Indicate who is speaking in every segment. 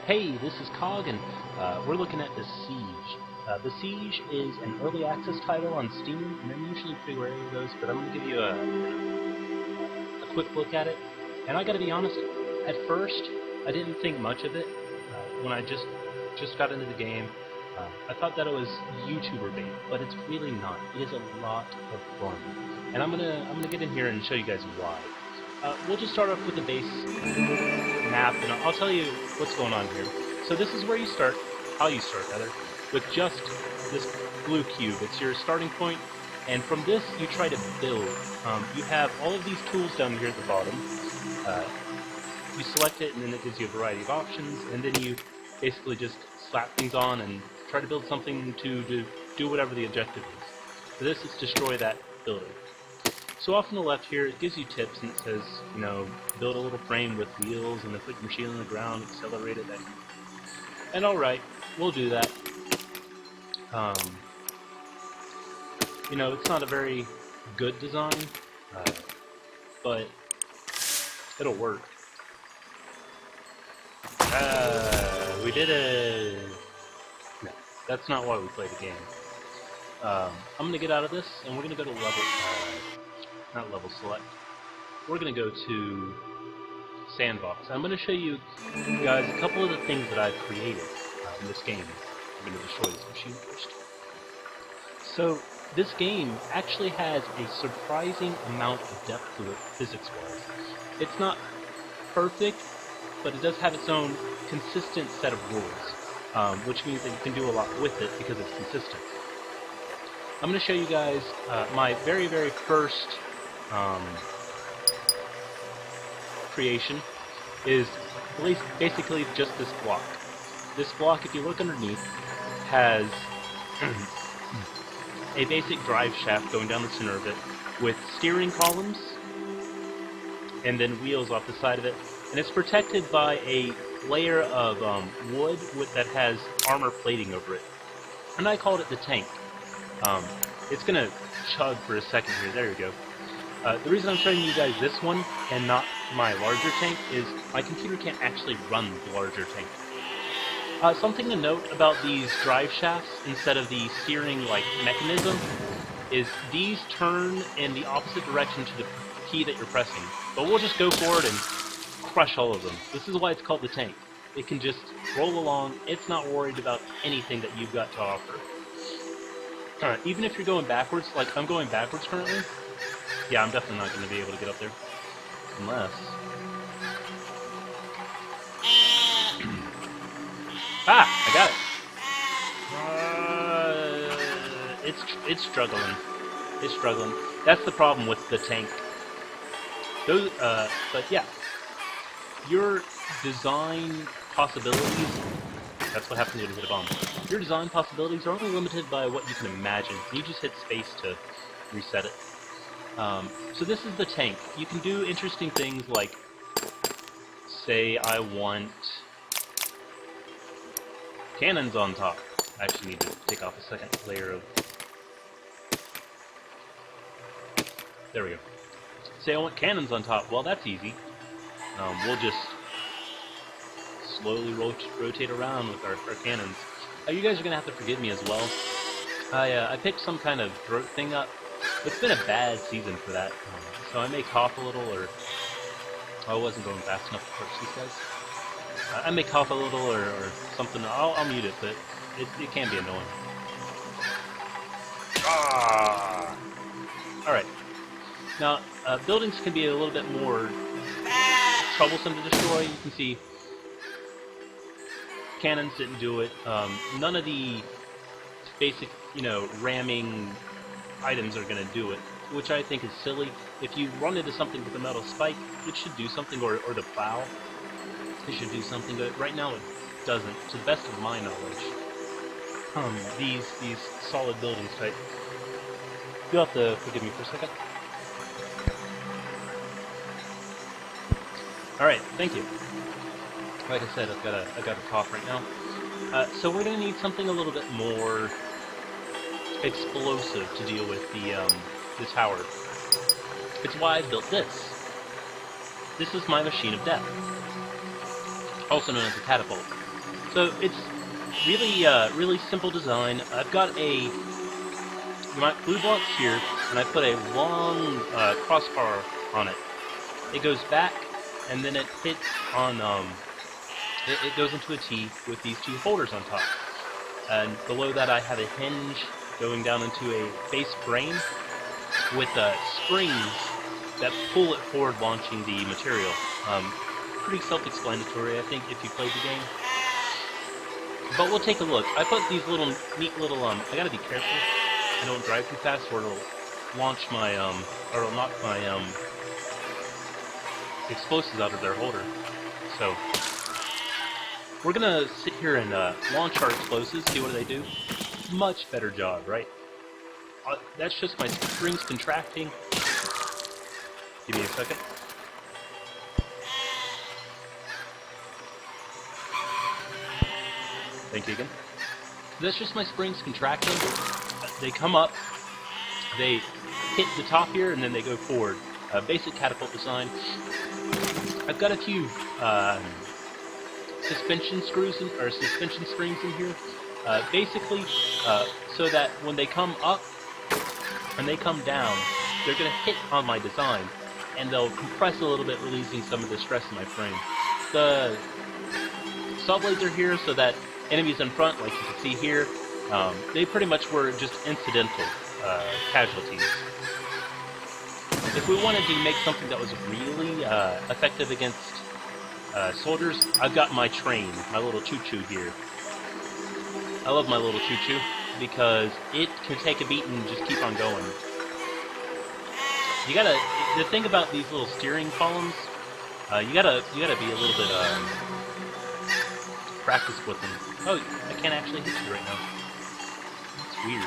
Speaker 1: Hey, this is Cog, and we're looking at Besiege. Besiege is an early access title on Steam, and I'm usually pretty wary of those, but I'm going to give you a quick look at it. And I got to be honest, at first, I didn't think much of it. When I just got into the game, I thought that it was YouTuber bait, but it's really not. It is a lot of fun, and I'm gonna get in here and show you guys why. We'll just start off with the base map, and I'll tell you what's going on here. So this is where you start, how you start rather, with just this blue cube. It's your starting point, and from this you try to build. You have all of these tools down here at the bottom. You select it, and then it gives you a variety of options, and then you basically just slap things on and try to build something to do whatever the objective is. For this, it's destroy that building. So off on the left here, it gives you tips, and it says, you know, build a little frame with wheels, and then put your machine on the ground, accelerate it. And alright, we'll do that. You know, it's not a very good design, but it'll work. We did it! No, that's not why we play the game. I'm gonna get out of this, and we're gonna go to level, not level select. We're gonna go to sandbox. I'm gonna show you guys a couple of the things that I've created in this game. I'm gonna destroy this machine first. So, this game actually has a surprising amount of depth to it, physics-wise. It's not perfect, but it does have its own consistent set of rules, which means that you can do a lot with it because it's consistent. I'm going to show you guys my very first creation is basically just this block. This block, if you look underneath, has a basic drive shaft going down the center of it with steering columns and then wheels off the side of it. And it's protected by a layer of wood that has armor plating over it. And I called it the tank. It's going to chug for a second here. There we go. The reason I'm showing you guys this one and not my larger tank is my computer can't actually run the larger tank. Something to note about these drive shafts instead of the steering mechanism is these turn in the opposite direction to the key that you're pressing. But we'll just go for it and crush all of them. This is why it's called the tank. It can just roll along. It's not worried about anything that you've got to offer. Alright, even if you're going backwards, like I'm going backwards currently, yeah, I'm definitely not going to be able to get up there. Unless... I got it! It's struggling. It's struggling. That's the problem with the tank. Those, but yeah. Your design possibilities, that's what happens when you hit a bomb. Your design possibilities are only limited by what you can imagine. You just hit space to reset it. So this is the tank. You can do interesting things like, say I want cannons on top. I actually need to take off a second layer of... There we go. Say I want cannons on top. Well, that's easy. We'll just slowly rotate around with our cannons. You guys are going to have to forgive me as well. I picked some kind of throat thing up. It's been a bad season for that. So I may cough a little, or... I wasn't going fast enough to push these guys. I may cough a little or something. I'll mute it, but it can be annoying. Alright. Now, buildings can be a little bit more troublesome to destroy. You can see cannons didn't do it. None of the basic, ramming items are going to do it, which I think is silly. If you run into something with a metal spike, it should do something, or the plow. It should do something, but right now it doesn't, to the best of my knowledge. These solid buildings type. You'll have to forgive me for a second. Alright, thank you. Like I said, I've got a cough right now. So we're gonna need something a little bit more explosive to deal with the tower. It's why I built this. This is my machine of death, also known as a catapult. So it's really, really simple design. I've got a blue blocks here, and I put a long crossbar on it. It goes back, and then it hits on, it goes into a T with these two holders on top. And below that I have a hinge going down into a base frame with springs that pull it forward, launching the material. Pretty self-explanatory, I think, if you played the game. But we'll take a look. I put these neat little, I gotta be careful I don't drive too fast or it'll launch my, or it'll knock my, explosives out of their holder. So, we're gonna sit here and launch our explosives, see what they do. Much better job, right? That's just my springs contracting. Give me a second. Thank you again. That's just my springs contracting. They come up, they hit the top here, and then they go forward. Basic catapult design. I've got a few suspension screws or suspension springs in here, basically so that when they come up and they come down, they're going to hit on my design, and they'll compress a little bit, releasing some of the stress in my frame. The saw blades are here so that enemies in front, like you can see here, they pretty much were just incidental casualties. If we wanted to make something that was really effective against soldiers, I've got my train, my little choo-choo here. I love my little choo-choo because it can take a beat and just keep on going. You gotta, the thing about these little steering columns, you gotta be a little bit practiced with them. Oh, I can't actually hit you right now. It's weird.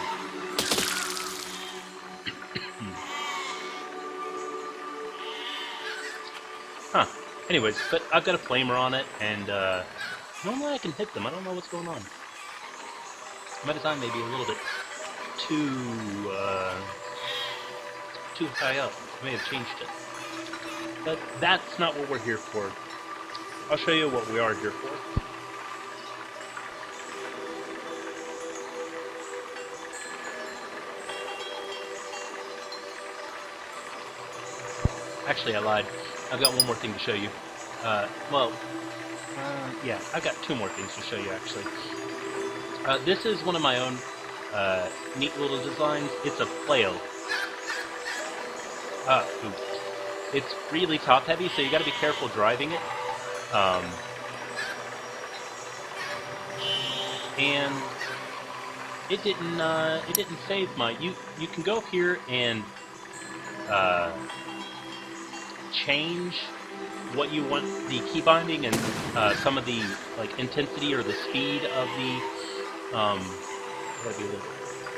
Speaker 1: Huh. Anyways, but I've got a flamer on it, and normally I can hit them. I don't know what's going on. My design may be a little bit too high up. I may have changed it. But that's not what we're here for. I'll show you what we are here for. Actually, I lied. I've got one more thing to show you. Yeah, I've got two more things to show you, actually. This is one of my own neat little designs. It's a flail. It's really top-heavy, so you got to be careful driving it. And it didn't save my. You can go here and change what you want the key binding and some of the like intensity or the speed of the gotta be a little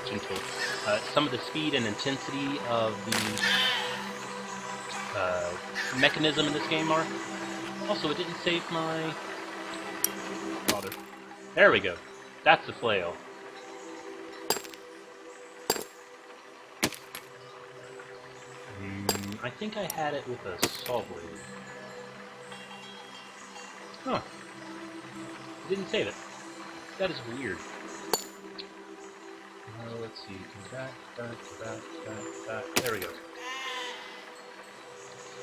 Speaker 1: gentle. Some of the speed and intensity of the mechanism in this game are. Also, it didn't save my bother. There we go. That's the flail. I think I had it with a saw blade. Huh. It didn't save it. That is weird. Let's see. Back. There we go.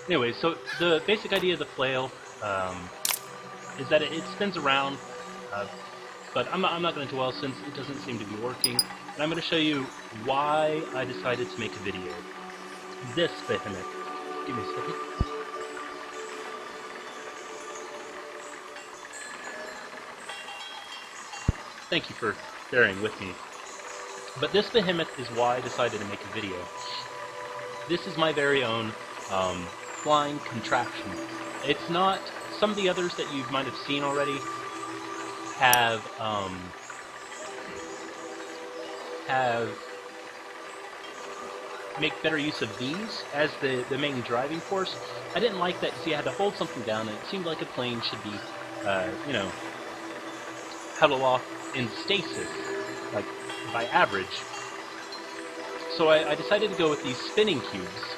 Speaker 1: Anyway, so the basic idea of the flail is that it spins around, but I'm not going to dwell since it doesn't seem to be working. And I'm going to show you why I decided to make a video. This behemoth. Give me a second. Thank you for bearing with me. But this behemoth is why I decided to make a video. This is my very own flying contraption. It's not, some of the others that you might have seen already have make better use of these as the main driving force. I didn't like that because you had to hold something down, and it seemed like a plane should be, you know, held off in stasis, like by average. So I decided to go with these spinning cubes,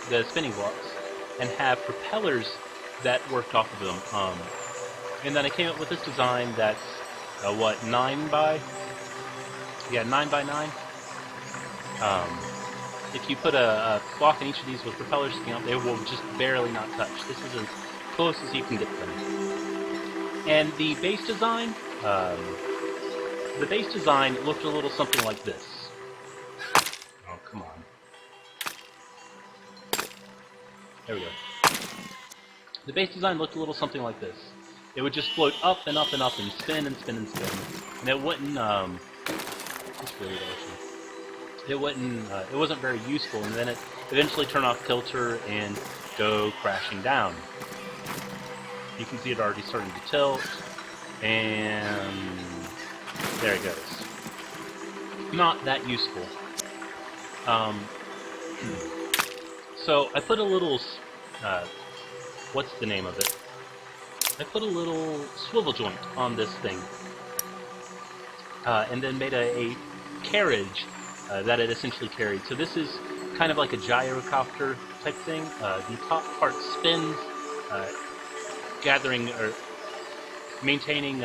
Speaker 1: the spinning blocks, and have propellers that worked off of them. And then I came up with this design that's what, 9 by? Yeah, 9 by 9. If you put a block in each of these with propellers sticking out, they will just barely not touch. This is as close as you can get them. And the base design looked a little something like this. Oh, come on. There we go. The base design looked a little something like this. It would just float up and up and up and spin and spin and spin. And it wouldn't, it's really actually. It wasn't very useful, and then it eventually turned off kilter and go crashing down. You can see it already starting to tilt, and there it goes. Not that useful. So I put a little, what's the name of it? I put a little swivel joint on this thing, and then made a carriage that it essentially carried. So this is kind of like a gyro-copter type thing. The top part spins, gathering or maintaining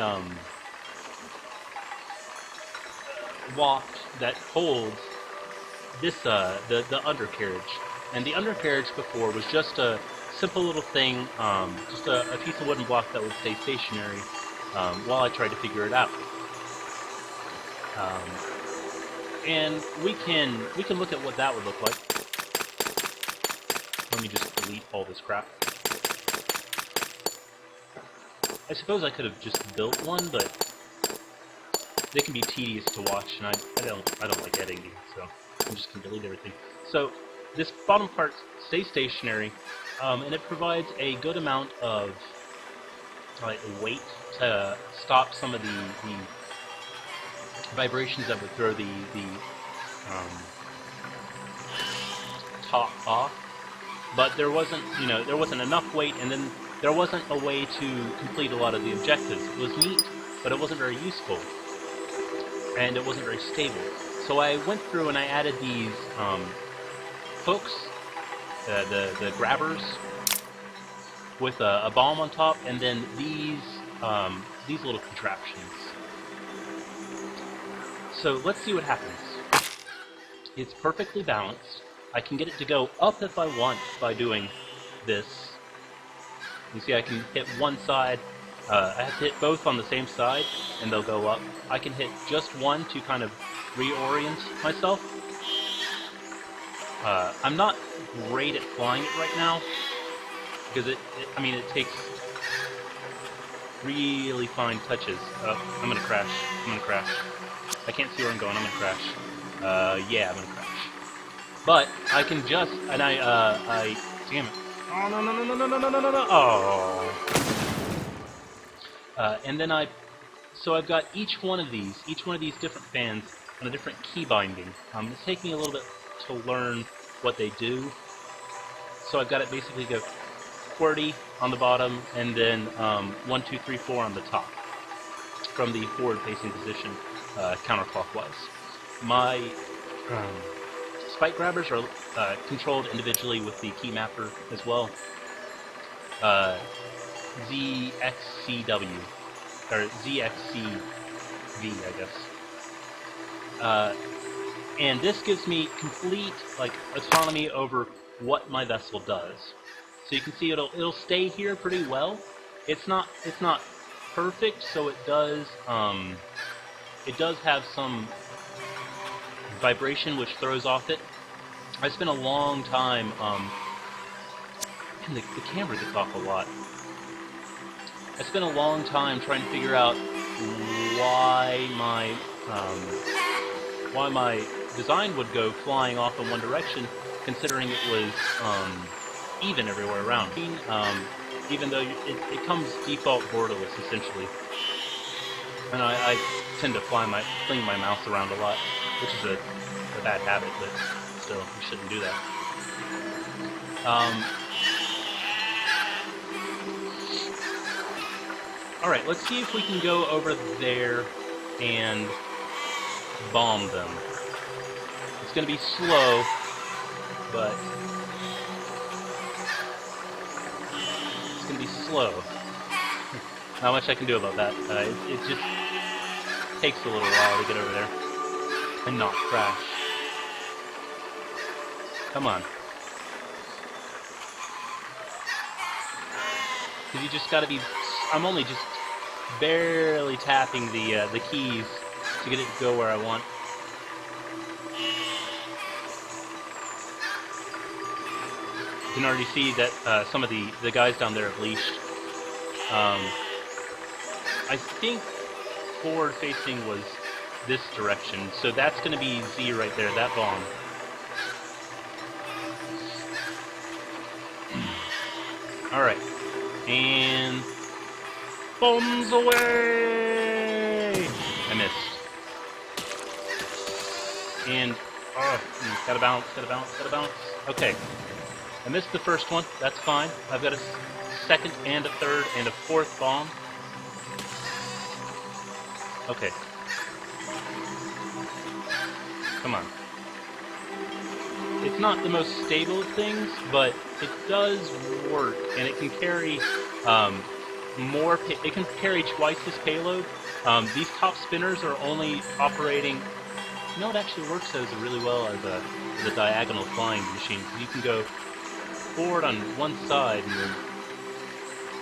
Speaker 1: waft that holds this the undercarriage. And the undercarriage before was just a simple little thing, just a piece of wooden block that would stay stationary while I tried to figure it out. And we can look at what that would look like. Let me just delete all this crap. I suppose I could have just built one, but they can be tedious to watch, and I don't like editing, so I'm just gonna delete everything. So this bottom part stays stationary, and it provides a good amount of weight to stop some of the vibrations that would throw the top off. But there wasn't enough weight, and then there wasn't a way to complete a lot of the objectives. It was neat, but it wasn't very useful, and it wasn't very stable. So I went through and I added these hooks, the grabbers, with a bomb on top, and then these little contraptions. So let's see what happens. It's perfectly balanced. I can get it to go up if I want by doing this. You see I can hit one side. I have to hit both on the same side, and they'll go up. I can hit just one to kind of reorient myself. I'm not great at flying it right now, because it takes really fine touches. I'm gonna crash. I can't see where I'm going. I'm gonna crash. Yeah, I'm gonna crash. But I can just, and damn it. Oh, no. Oh. And then so I've got each one of these different fans on a different key binding. It's taking me a little bit to learn what they do. So I've got it basically go QWERTY on the bottom, and then 1, 2, 3, 4 on the top, from the forward-facing position, counterclockwise. My spike grabbers are controlled individually with the key mapper as well. ZXCW, or ZXCV, I guess. And this gives me complete autonomy over what my vessel does. So you can see it'll stay here pretty well. It's not perfect, so it does have some vibration which throws off it. I spent a long time, and the camera gets off a lot. I spent a long time trying to figure out why my design would go flying off in one direction, considering it was even everywhere around. Even though it comes default borderless essentially, and I tend to fling my mouse around a lot, which is a bad habit, but still, you shouldn't do that. Alright, let's see if we can go over there and bomb them. It's going to be slow, but it's going to be slow. Not much I can do about that. It's just takes a little while to get over there and not crash. Come on. Because you just gotta be... I'm only just barely tapping the keys to get it to go where I want. You can already see that some of the guys down there have leashed. I think forward facing was this direction, so that's going to be Z right there, that bomb. Alright, and bombs away! I missed. And, gotta bounce, gotta bounce, gotta bounce. Okay, I missed the first one, that's fine. I've got a second and a third and a fourth bomb. Okay. Come on. It's not the most stable of things, but it does work, and it can carry it can carry twice this payload. These top spinners are only operating... You know, it actually works as really well as a diagonal flying machine. You can go forward on one side, and then...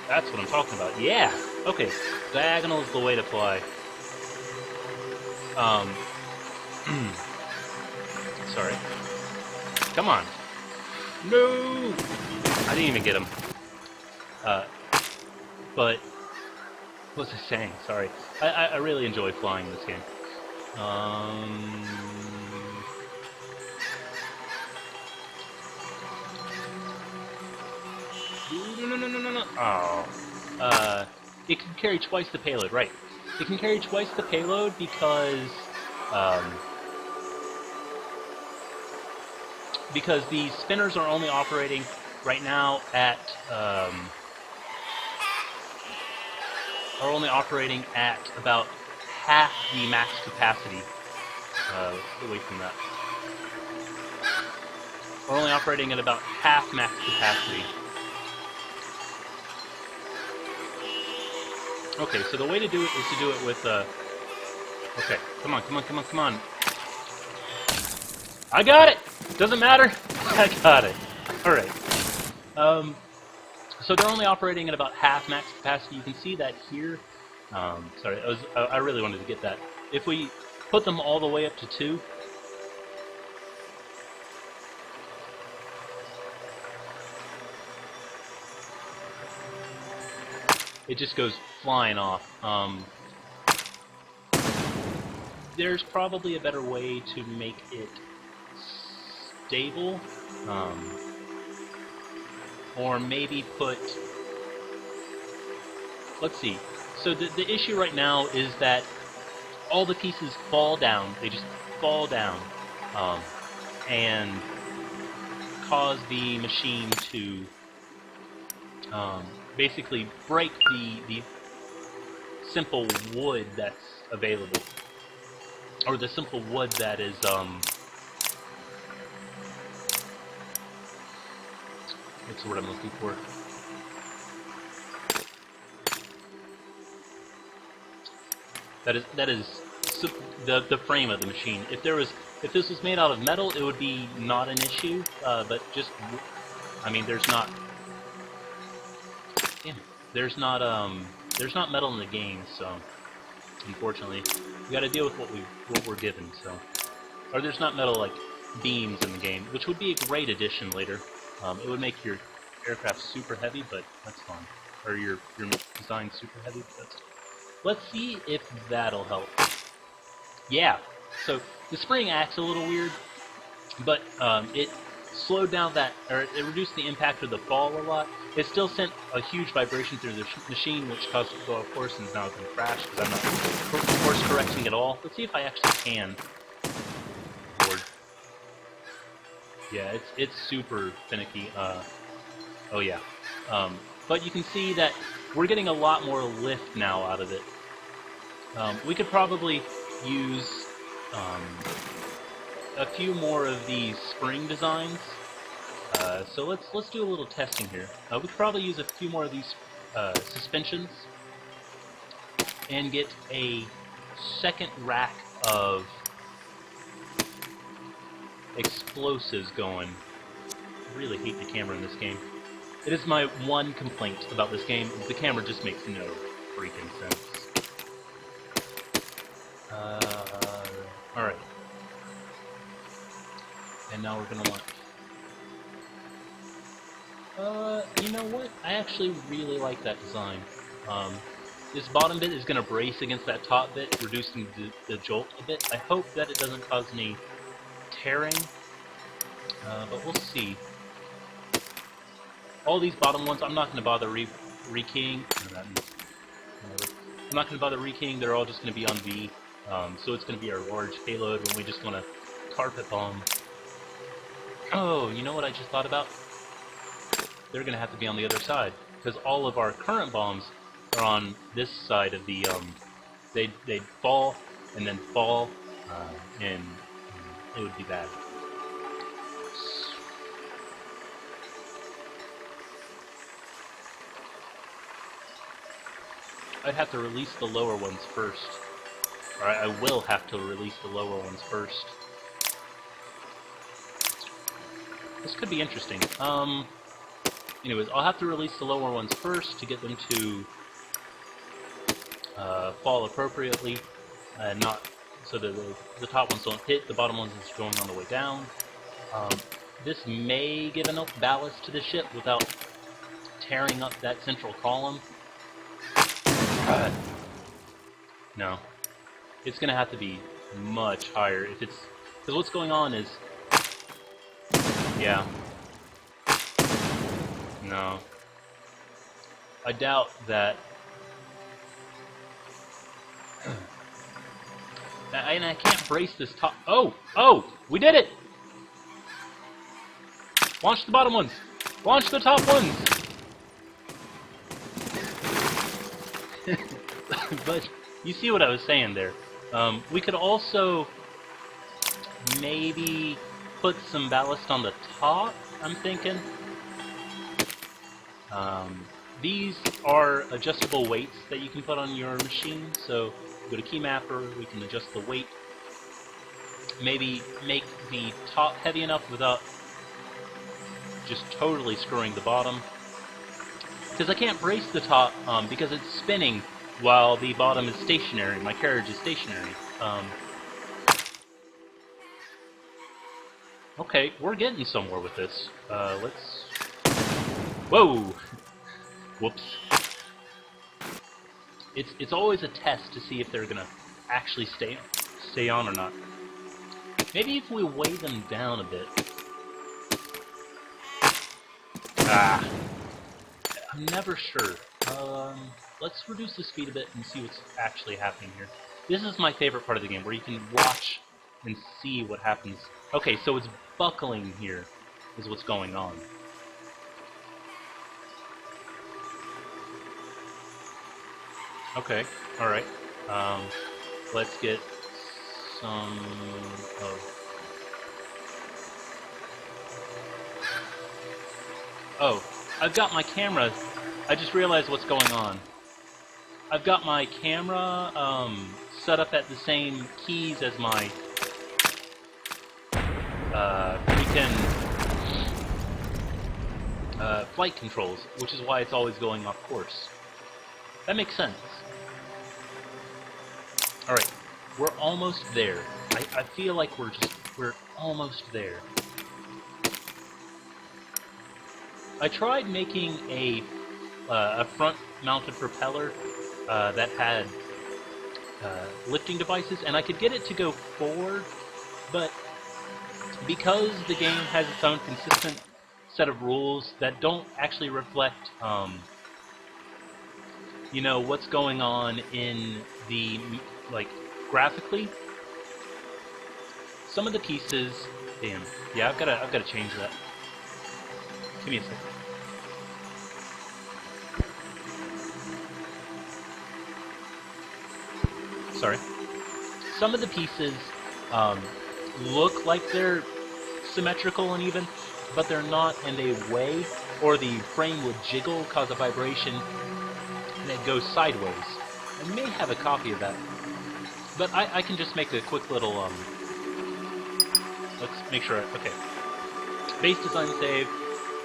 Speaker 1: That's what I'm talking about. Yeah! Okay, diagonal is the way to fly. Sorry. Come on. No! I didn't even get him. But... What was I saying? Sorry. I really enjoy flying this game. No. Oh. It can carry twice the payload, right. It can carry twice the payload because the spinners are only operating right now at about half the max capacity. Get away from that. We're only operating at about half max capacity. Okay, so the way to do it is to do it with okay, come on. I got it! Doesn't matter. I got it. Alright. So they're only operating at about half max capacity. You can see that here. Sorry, I really wanted to get that. If we put them all the way up to 2, it just goes flying off. There's probably a better way to make it stable, or maybe put... Let's see. So the issue right now is that all the pieces fall down. They just fall down, and cause the machine to basically break the simple wood that's available, or the simple wood that is what's the word I'm looking for? That is the frame of the machine. If this was made out of metal, it would be not an issue. But just, I mean, there's not metal in the game, so unfortunately, we got to deal with what we're given. So, or there's not metal like beams in the game, which would be a great addition later. It would make your aircraft super heavy, but that's fine. Or your design super heavy, but that's fine. Let's see if that'll help. Yeah, so the spring acts a little weird, but it slowed down that, or it reduced the impact of the fall a lot. It still sent a huge vibration through the machine, which caused it to go off course, and now it's going to crash because I'm not course correcting at all. Let's see if I actually can. Lord. Yeah, it's super finicky. Oh yeah. But you can see that we're getting a lot more lift now out of it. We could probably use a few more of these spring designs. So let's do a little testing here. We could probably use a few more of these suspensions and get a second rack of explosives going. I really hate the camera in this game. It is my one complaint about this game. The camera just makes no freaking sense. Alright. And now we're gonna want... you know what? I actually really like that design. This bottom bit is gonna brace against that top bit, reducing the jolt a bit. I hope that it doesn't cause any tearing, but we'll see. All these bottom ones, I'm not going to bother rekeying. I'm not going to bother rekeying. They're all just going to be on V. So it's going to be our large payload when we just want to carpet bomb. Oh, you know what I just thought about? They're going to have to be on the other side, because all of our current bombs are on this side of the. They'd fall and then fall, and it would be bad. I'd have to release the lower ones first. Or I will have to release the lower ones first. This could be interesting. Anyways, I'll have to release the lower ones first to get them to fall appropriately, not so that the top ones don't hit the bottom ones that's going on the way down. This may give enough ballast to the ship without tearing up that central column. No. It's going to have to be much higher if it's... Because what's going on is... Yeah. No. I doubt that... and I can't brace this top... Oh! Oh! We did it! Launch the bottom ones! Launch the top ones! But you see what I was saying there. We could also maybe put some ballast on the top, I'm thinking. These are adjustable weights that you can put on your machine, so go to key mapper, we can adjust the weight. Maybe make the top heavy enough without just totally screwing the bottom. Because I can't brace the top because it's spinning while the bottom is stationary. My carriage is stationary. Okay, we're getting somewhere with this. Let's... Whoa! Whoops. It's always a test to see if they're gonna actually stay on or not. Maybe if we weigh them down a bit. Ah. I'm never sure. Let's reduce the speed a bit and see what's actually happening here. This is my favorite part of the game, where you can watch and see what happens. Okay, so it's buckling here, is what's going on. Okay, alright. Let's get some of... Oh, I've got my camera... I just realized what's going on. I've got my camera set up at the same keys as my flight controls, which is why it's always going off course. That makes sense. Alright, we're almost there. I feel like we're almost there. I tried making a front-mounted propeller that had lifting devices, and I could get it to go forward, but because the game has its own consistent set of rules that don't actually reflect, you know, what's going on in the, like, graphically, some of the pieces... Damn. Yeah, I've got to change that. Give me a second. Sorry. Some of the pieces look like they're symmetrical and even, but they're not, and they weigh, or the frame would jiggle, cause a vibration, and it goes sideways. I may have a copy of that. But I can just make a quick little, let's make sure, okay. Base design save.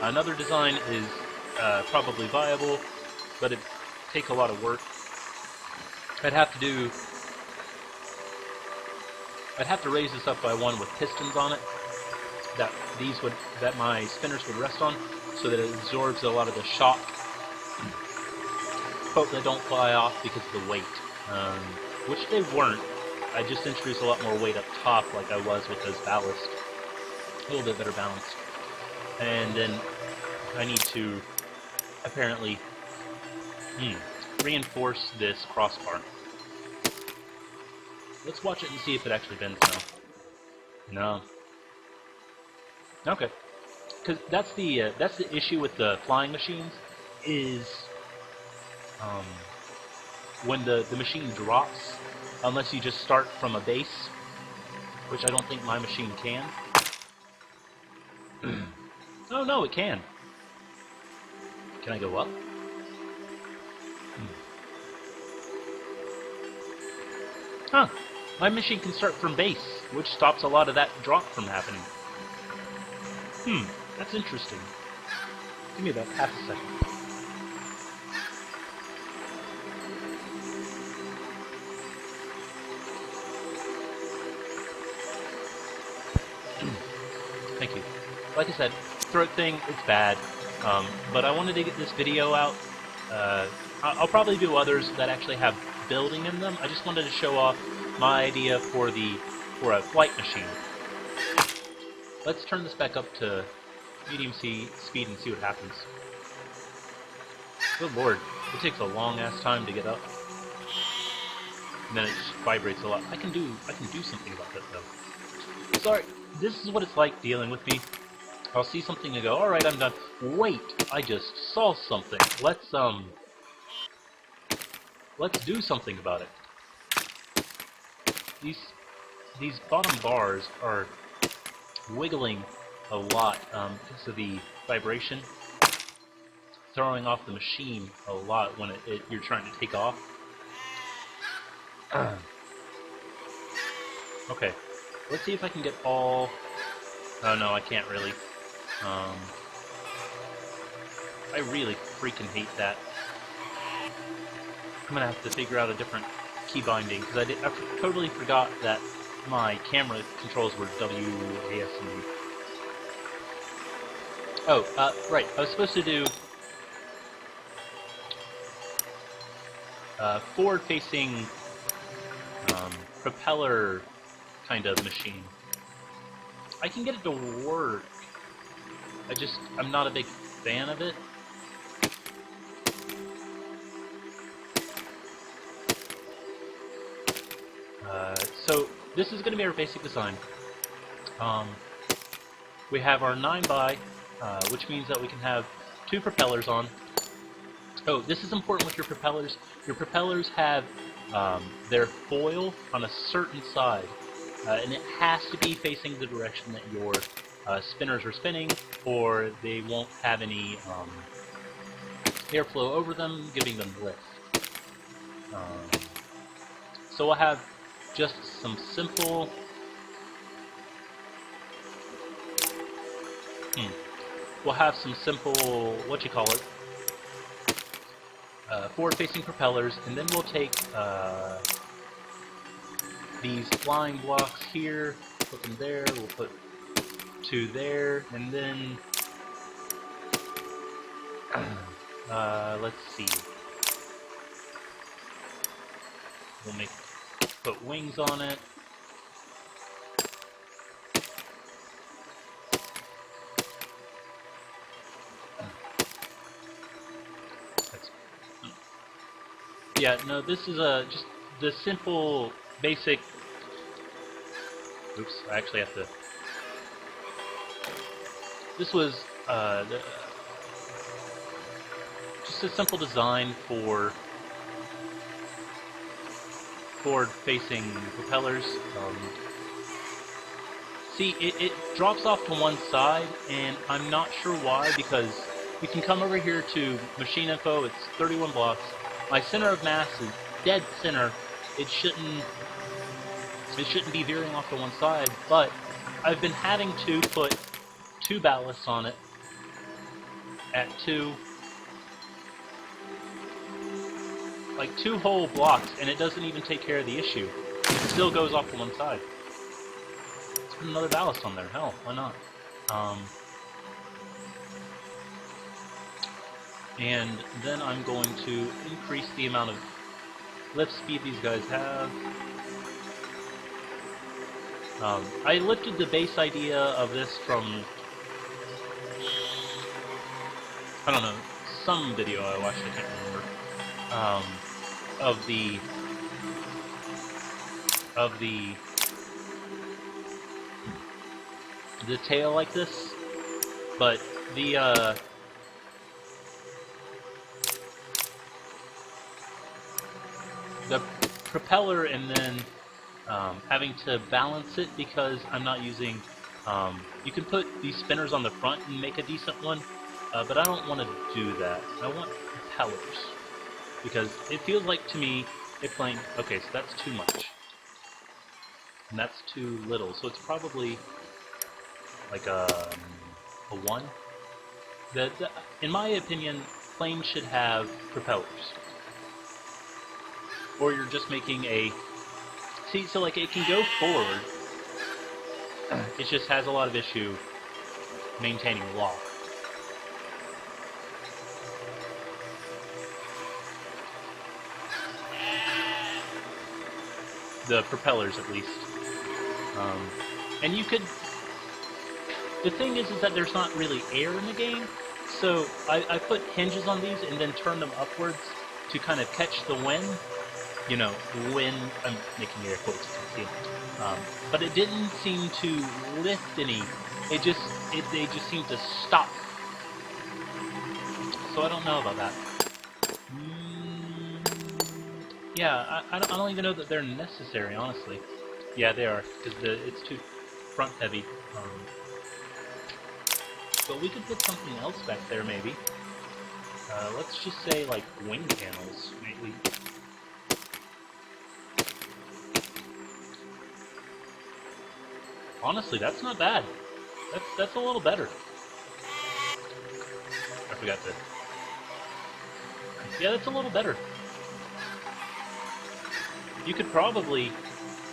Speaker 1: Another design is probably viable, but it'd take a lot of work. I'd have to raise this up by one with pistons on it that my spinners would rest on, so that it absorbs a lot of the shock. Hope they don't fly off because of the weight, which they weren't. I just introduced a lot more weight up top, like I was with those ballast, a little bit better balanced. And then I need to apparently reinforce this crossbar. Let's watch it and see if it actually bends now. No. Okay. Because that's the issue with the flying machines, is when the machine drops, unless you just start from a base, which I don't think my machine can. Oh no, it can. Can I go up? Huh. My machine can start from base, which stops a lot of that drop from happening. That's interesting. Give me about half a second. Thank you. Like I said, throat thing, it's bad, but I wanted to get this video out. I'll probably do others that actually have building in them. I just wanted to show off my idea for a flight machine. Let's turn this back up to medium speed and see what happens. Good lord, it takes a long ass time to get up, and then it just vibrates a lot. I can do something about that though. Sorry, this is what it's like dealing with me. I'll see something and go, all right, I'm done. Wait, I just saw something. Let's do something about it. These bottom bars are wiggling a lot because of the vibration, throwing off the machine a lot when you're trying to take off. Okay, let's see if I can get all... Oh no, I can't really. I really freaking hate that. I'm gonna have to figure out a different key binding, because I totally forgot that my camera controls were WASD. Oh, right, I was supposed to do forward-facing propeller kind of machine. I can get it to work. I'm not a big fan of it. So this is going to be our basic design. We have our 9x, which means that we can have 2 propellers on. Oh, this is important with your propellers. Your propellers have their foil on a certain side, and it has to be facing the direction that your spinners are spinning, or they won't have any airflow over them, giving them lift. So we'll have just some simple... We'll have some simple, forward-facing propellers, and then we'll take these flying blocks here, put them there, we'll put 2 there, and then let's see. We'll put wings on it. Yeah, no, this is just the simple, basic... Oops, I actually have to... This was just a simple design for forward-facing propellers. See, it drops off to one side, and I'm not sure why, because you can come over here to machine info, it's 31 blocks. My center of mass is dead center. It shouldn't it shouldn't be veering off to one side, but I've been having to put 2 ballasts on it at 2 whole blocks, and it doesn't even take care of the issue. It still goes off to one side. Let's put another ballast on there. Hell, why not? And then I'm going to increase the amount of lift speed these guys have. I lifted the base idea of this from, I don't know, some video I watched, I can't remember, of the tail like this, but the propeller and then having to balance it because I'm not using, you can put these spinners on the front and make a decent one, but I don't want to do that. I want propellers, because it feels like to me, it's playing, okay, so that's too much, and that's too little, so it's probably like a 1. In my opinion, planes should have propellers. Or you're just making a... See, so like it can go forward, it just has a lot of issue maintaining lock. The propellers, at least. And you could... The thing is that there's not really air in the game, so I put hinges on these and then turn them upwards to kind of catch the wind. You know, when I'm making air quotes, you can see. But it didn't seem to lift any. They just seemed to stop. So I don't know about that. Yeah, I don't even know that they're necessary, honestly. Yeah, they are, because it's too front heavy. But we could put something else back there, maybe. Let's just say like wing panels, maybe. Honestly, that's not bad. That's a little better. I forgot to... Yeah, that's a little better. You could probably...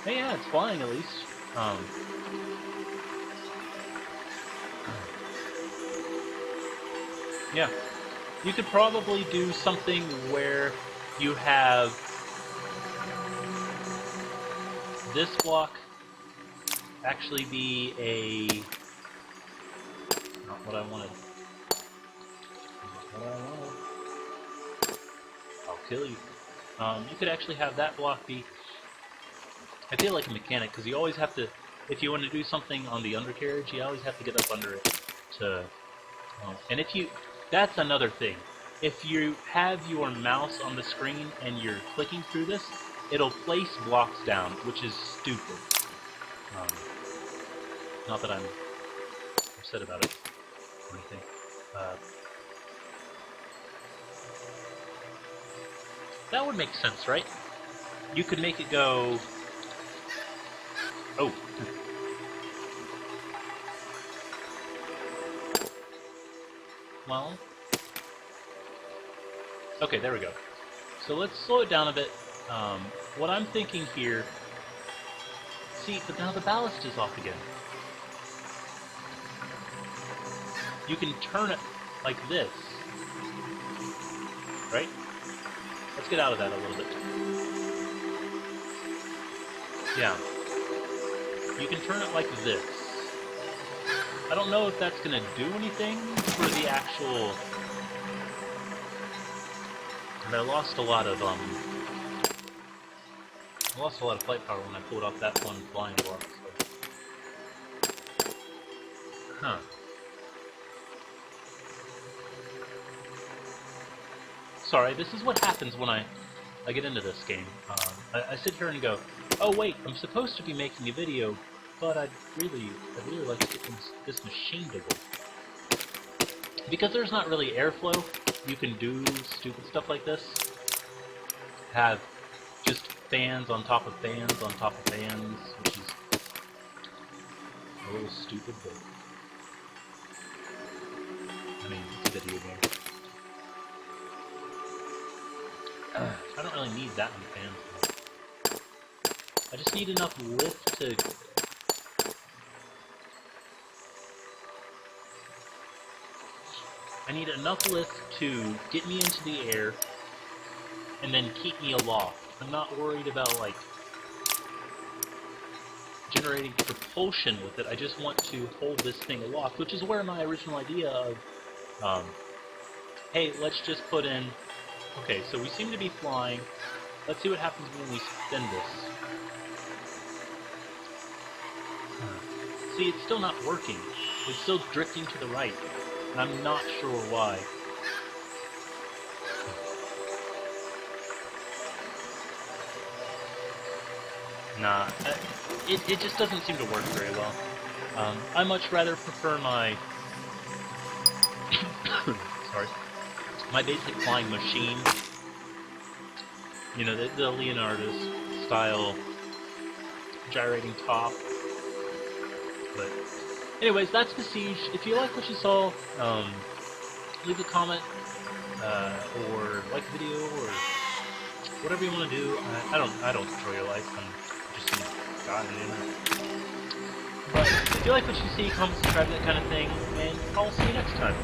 Speaker 1: Hey, yeah, it's flying at least. Yeah. You could probably do something where you have this block actually be a... Not what I wanted. Not what I wanted. I'll kill you. You could actually have that block be... I feel like a mechanic, because you always have to... If you want to do something on the undercarriage, you always have to get up under it to... and if you... That's another thing. If you have your mouse on the screen and you're clicking through this, it'll place blocks down, which is stupid. Not that I'm upset about it or anything. That would make sense, right? You could make it go... Oh. Well... Okay, there we go. So let's slow it down a bit. What I'm thinking here... See, but now the ballast is off again. You can turn it like this. Right? Let's get out of that a little bit. Yeah. You can turn it like this. I don't know if that's going to do anything for the actual... And I lost a lot of flight power when I pulled off that one flying block. So. Huh. Sorry, this is what happens when I get into this game. I sit here and go, oh wait, I'm supposed to be making a video, but I'd really like to get this machine to work. Because there's not really airflow, you can do stupid stuff like this. Have just fans on top of fans on top of fans, which is a little stupid, but I mean, it's a video game. I don't really need that many fans. I just need enough lift to... I need enough lift to get me into the air and then keep me aloft. I'm not worried about, like, generating propulsion with it. I just want to hold this thing aloft, which is where my original idea of, hey, let's just put in... Okay, so we seem to be flying. Let's see what happens when we spin this. See, it's still not working. It's still drifting to the right. And I'm not sure why. Nah, it just doesn't seem to work very well. I much rather prefer my... sorry. My basic flying machine. You know, the Leonardo's style gyrating top. But anyways, that's Besiege. If you like what you saw, leave a comment, or like the video, or whatever you want to do. I don't control your life. I'm just some guy on the internet. But if you like what you see, comment, subscribe, that kind of thing, and I'll see you next time.